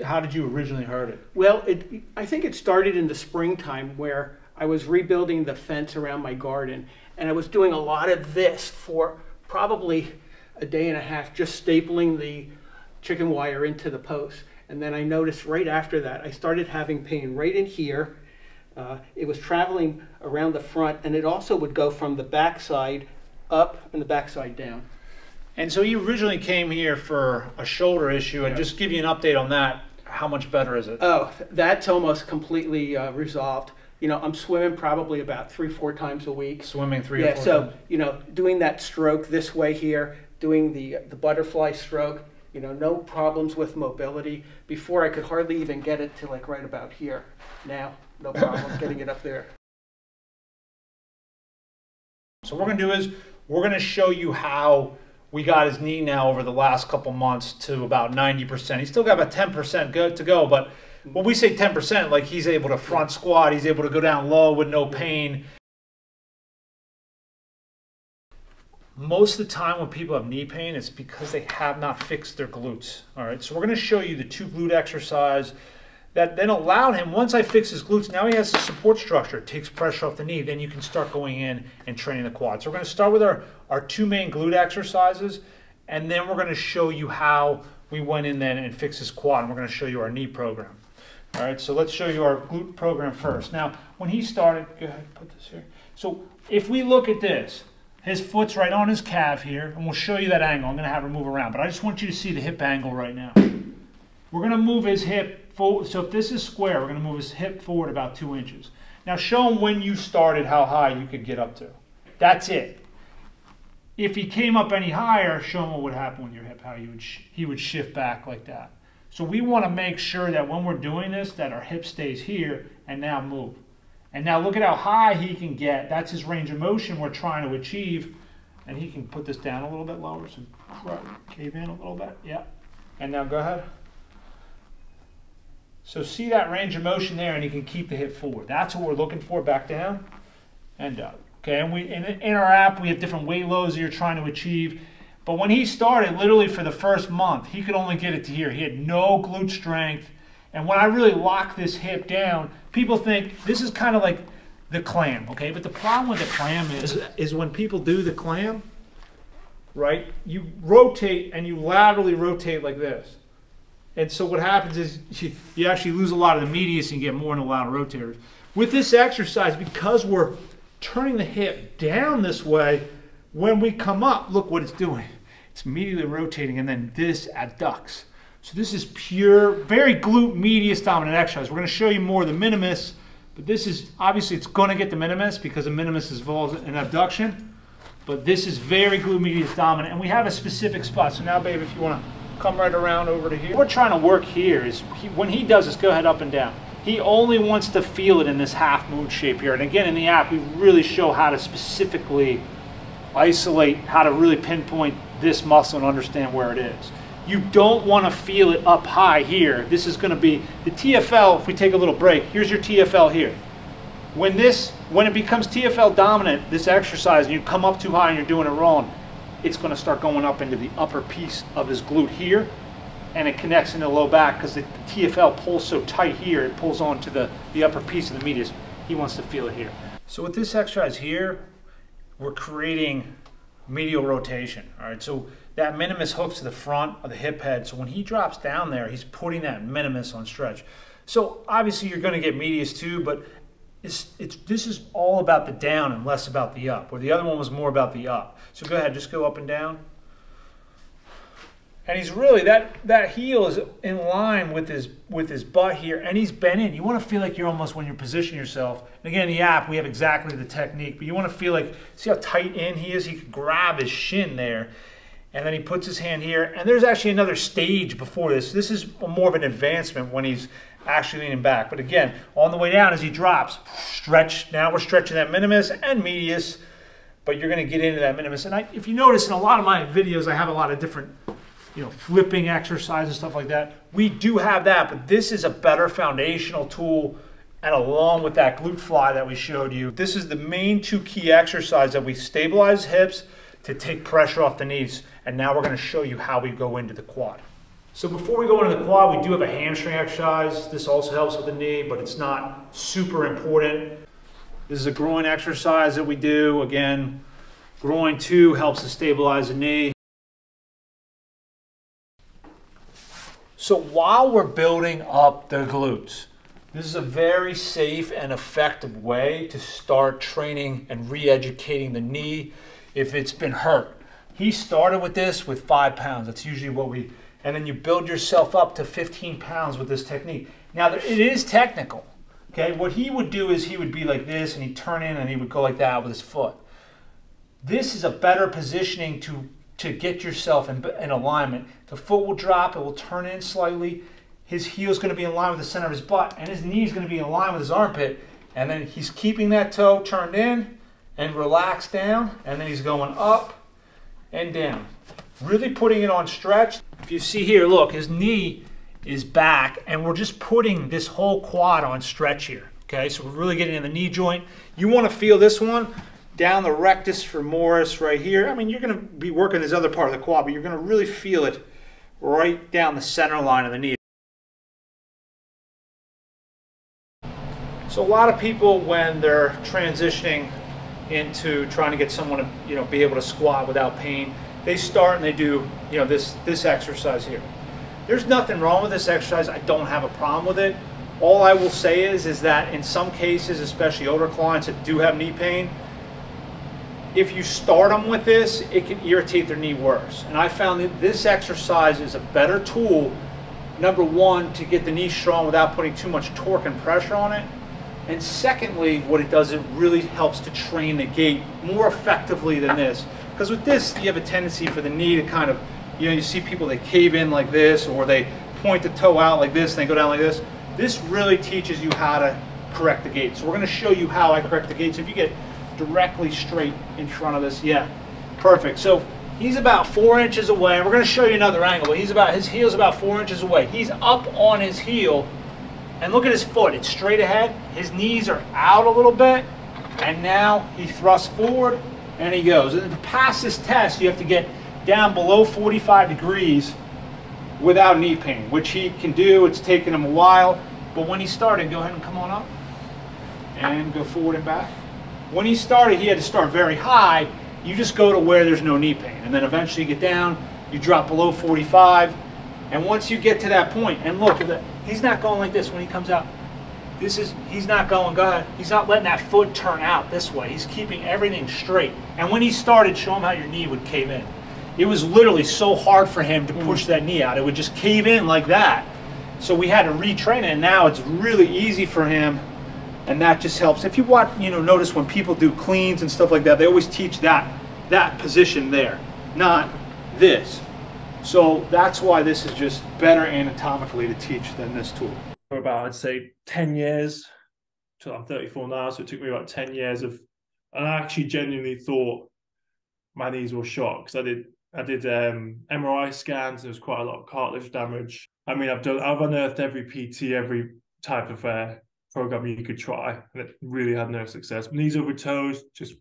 How did you originally hurt it? Well, I think it started in the springtime where I was rebuilding the fence around my garden, and I was doing a lot of this for probably a day and a half, just stapling the chicken wire into the post. And then I noticed right after that, I started having pain right in here. It was traveling around the front, and it also would go from the backside up and the backside down. And so you originally came here for a shoulder issue, and just give you an update on that. How much better is it? Oh, that's almost completely resolved. You know, I'm swimming probably about 3-4 times a week. Swimming 3 or 4 times. You know, doing that stroke this way here, doing the butterfly stroke, you know, no problems with mobility. Before I could hardly even get it to like right about here. Now, no problem getting it up there. So what we're gonna do is we're gonna show you how we got his knee now over the last couple months to about 90%. He's still got about 10% to go, but when we say 10%, like he's able to front squat, he's able to go down low with no pain. Most of the time when people have knee pain, it's because they have not fixed their glutes. All right, so we're gonna show you the 2 glute exercise that then allowed him, once I fix his glutes, now he has a support structure. It takes pressure off the knee, then you can start going in and training the quad. So we're gonna start with our 2 main glute exercises, and then we're gonna show you how we went in then and fixed his quad, and we're gonna show you our knee program. All right, so let's show you our glute program first. Now, when he started, go ahead, put this here. So if we look at this, his foot's right on his calf here, and we'll show you that angle. I'm gonna have her move around, but I just want you to see the hip angle right now. We're gonna move his hip forward. So if this is square, we're gonna move his hip forward about 2 inches. Now show him when you started how high you could get up to. That's it. If he came up any higher, show him what would happen with your hip, how he would shift back like that. So we wanna make sure that when we're doing this, that our hip stays here and now move. And now look at how high he can get. That's his range of motion we're trying to achieve. And he can put this down a little bit lower, so cave in a little bit, yeah. And now go ahead. So see that range of motion there, and you can keep the hip forward. That's what we're looking for, back down and up. Okay, and in our app, we have different weight loads that you're trying to achieve. But when he started, literally for the first month, he could only get it to here. He had no glute strength. And when I really lock this hip down, people think this is kind of like the clam, okay? But the problem with the clam is when people do the clam, right, you rotate and you laterally rotate like this. And so what happens is you actually lose a lot of the medius and get more in the lateral rotators. With this exercise, because we're turning the hip down this way, when we come up, look what it's doing. It's immediately rotating, and then this adducts. So this is pure, very glute medius dominant exercise. We're going to show you more of the minimus, but this is, obviously it's going to get the minimus because the minimus involves an abduction, but this is very glute medius dominant, and we have a specific spot. So now, babe, if you want to come right around over to here. What we're trying to work here is, when he does this, go ahead up and down. He only wants to feel it in this half moon shape here. And again, in the app, we really show how to specifically isolate, how to really pinpoint this muscle and understand where it is. You don't want to feel it up high here. This is going to be the TFL. If we take a little break, here's your TFL here. When it becomes TFL dominant, this exercise, and you come up too high and you're doing it wrong, it's going to start going up into the upper piece of his glute here, and it connects into the low back because the TFL pulls so tight here, it pulls onto the upper piece of the medius. He wants to feel it here. So with this exercise here, we're creating medial rotation. All right, so that minimus hooks to the front of the hip head. So when he drops down there, he's putting that minimus on stretch. So obviously you're going to get medius too, but this is all about the down and less about the up, where the other one was more about the up. So go ahead, just go up and down. And he's really, that heel is in line with his butt here, and he's bent in. You want to feel like you're almost, when you're positioning yourself, and again, in the app, we have exactly the technique, but you want to feel like, see how tight in he is? He can grab his shin there, and then he puts his hand here, and there's actually another stage before this. This is more of an advancement when he's actually leaning back. But again, on the way down as he drops, stretch. Now we're stretching that minimus and medius, but you're going to get into that minimus. And if you notice in a lot of my videos, I have a lot of different, flipping exercises, stuff like that. We do have that, but this is a better foundational tool, and along with that glute fly that we showed you. This is the main 2 key exercises that we stabilize hips to take pressure off the knees. And now we're going to show you how we go into the quad. So before we go into the quad, we do have a hamstring exercise. This also helps with the knee, but it's not super important. This is a groin exercise that we do. Again, groin 2 helps to stabilize the knee. So while we're building up the glutes, this is a very safe and effective way to start training and re-educating the knee if it's been hurt. He started with this with 5 pounds. That's usually what we, and then you build yourself up to 15 pounds with this technique. Now it is technical, okay? What he would do is he would be like this and he'd turn in and he would go like that with his foot. This is a better positioning to get yourself in alignment. The foot will drop, it will turn in slightly. His heel is going to be in line with the center of his butt, and his knee is going to be in line with his armpit. And then he's keeping that toe turned in and relaxed down, and then he's going up and down. Really putting it on stretch. If you see here, look, his knee is back, and we're just putting this whole quad on stretch here. Okay, so we're really getting in the knee joint. You want to feel this one down the rectus femoris right here. I mean, you're going to be working this other part of the quad, but you're going to really feel it right down the center line of the knee. So a lot of people, when they're transitioning into trying to get someone to, be able to squat without pain, they start and they do, this exercise here. There's nothing wrong with this exercise. I don't have a problem with it. All I will say is that in some cases, especially older clients that do have knee pain, if you start them with this, it can irritate their knee worse. And I found that this exercise is a better tool, number one, to get the knee strong without putting too much torque and pressure on it. And secondly, what it does, it really helps to train the gait more effectively than this. Because with this, you have a tendency for the knee to kind of, you see people, they cave in like this, or they point the toe out like this, and they go down like this. This really teaches you how to correct the gait. So we're going to show you how I correct the gait. So if you get directly straight in front of this, yeah, perfect. So he's about 4 inches away. We're going to show you another angle, but his heel's about 4 inches away. He's up on his heel, and look at his foot. It's straight ahead. His knees are out a little bit, and now he thrusts forward, and he goes. And to pass this test, you have to get down below 45 degrees without knee pain, which he can do. It's taken him a while, but when he started, go ahead and come on up, and go forward and back. When he started, he had to start very high. You just go to where there's no knee pain, and then eventually you get down, you drop below 45, and once you get to that point, and look, he's not going like this when he comes out. He's not going, go ahead. He's not letting that foot turn out this way. He's keeping everything straight. And when he started, show him how your knee would cave in. It was literally so hard for him to push that knee out. It would just cave in like that. So we had to retrain it, and now it's really easy for him. And that just helps. If you watch, notice when people do cleans and stuff like that, they always teach that position there, not this. So that's why this is just better anatomically to teach than this tool. For about, I'd say, 10 years, till I'm 34 now, so it took me about 10 years and I actually genuinely thought my knees were shot, because I did MRI scans. There was quite a lot of cartilage damage. I mean, I've unearthed every PT, every type of program you could try, and it really had no success. Knees over toes just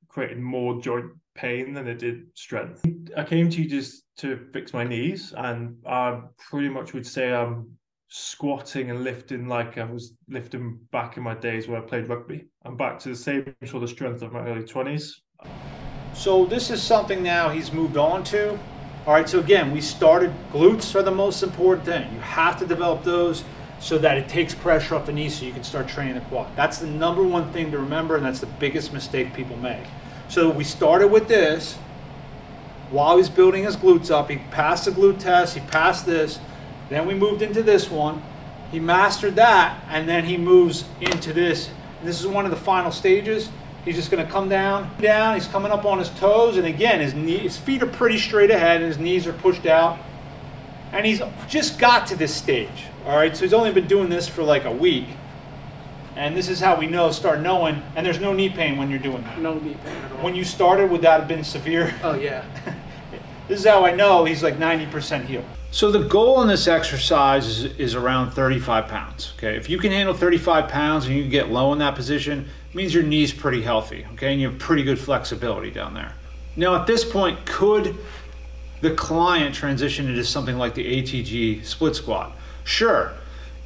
created more joint pain than it did strength. I came to you just to fix my knees, and I pretty much would say I'm squatting and lifting like I was lifting back in my days where I played rugby. I'm back to the same sort of strength of my early 20s. So this is something now he's moved on to. All right, so again, we started, glutes are the most important thing. You have to develop those so that it takes pressure off the knee so you can start training the quad. That's the number one thing to remember, and that's the biggest mistake people make. So we started with this while he's building his glutes up. He passed the glute test, he passed this, then we moved into this one. He mastered that, and then he moves into this. And this is one of the final stages. He's just going to come down, he's coming up on his toes, and again, his feet are pretty straight ahead, and his knees are pushed out. And he's just got to this stage, all right? So he's only been doing this for like a week. And this is how we start knowing, and there's no knee pain when you're doing that. No knee pain at all. When you started, would that have been severe? Oh, yeah. This is how I know he's like 90% healed. So the goal in this exercise is around 35 pounds, okay? If you can handle 35 pounds and you can get low in that position, it means your knee's pretty healthy, okay? And you have pretty good flexibility down there. Now at this point, could the client transition into something like the ATG split squat. Sure,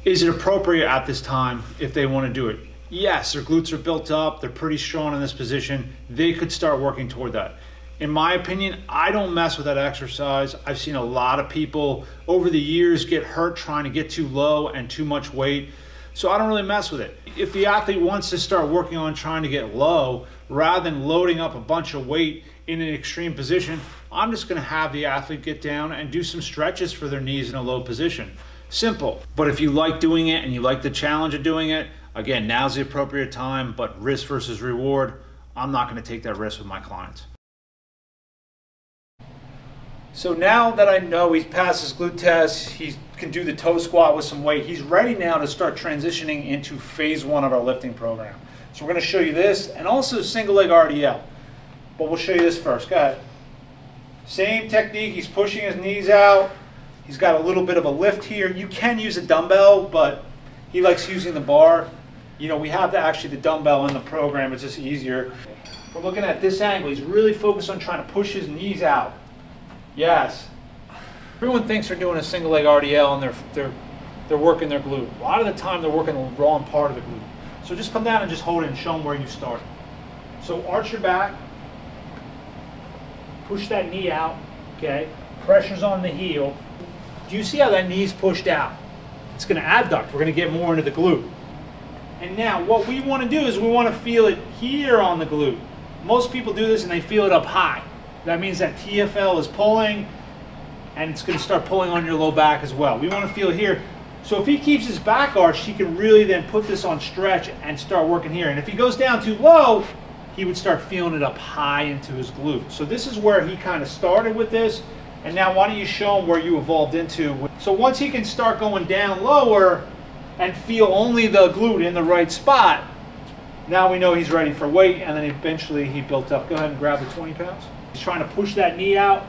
is it appropriate at this time if they want to do it? Yes, their glutes are built up, they're pretty strong in this position, they could start working toward that. In my opinion, I don't mess with that exercise. I've seen a lot of people over the years get hurt trying to get too low and too much weight, so I don't really mess with it. If the athlete wants to start working on trying to get low, rather than loading up a bunch of weight in an extreme position, I'm just gonna have the athlete get down and do some stretches for their knees in a low position. Simple. But if you like doing it and you like the challenge of doing it, again, now's the appropriate time, but risk versus reward, I'm not gonna take that risk with my clients. So now that I know he's passed his glute test, he can do the toe squat with some weight, he's ready now to start transitioning into phase 1 of our lifting program. So we're going to show you this and also single leg RDL. But we'll show you this first. Go ahead. Same technique, he's pushing his knees out. He's got a little bit of a lift here. You can use a dumbbell, but he likes using the bar. You know, we have the dumbbell in the program, it's just easier. We're looking at this angle, he's really focused on trying to push his knees out. Yes. Everyone thinks they're doing a single leg RDL and they're working their glute. A lot of the time they're working the wrong part of the glute. So just come down and just hold it and show them where you start. So arch your back, push that knee out, okay? Pressure's on the heel. Do you see how that knee's pushed out? It's gonna adduct, we're gonna get more into the glute. And now what we wanna do is we wanna feel it here on the glute. Most people do this and they feel it up high. That means that TFL is pulling and it's going to start pulling on your low back as well. We want to feel here. So if he keeps his back arched, he can really then put this on stretch and start working here. And if he goes down too low, he would start feeling it up high into his glute. So this is where he kind of started with this. And now why don't you show him where you evolved into. So once he can start going down lower and feel only the glute in the right spot, now we know he's ready for weight, and then eventually he built up. Go ahead and grab the 20 pounds. He's trying to push that knee out.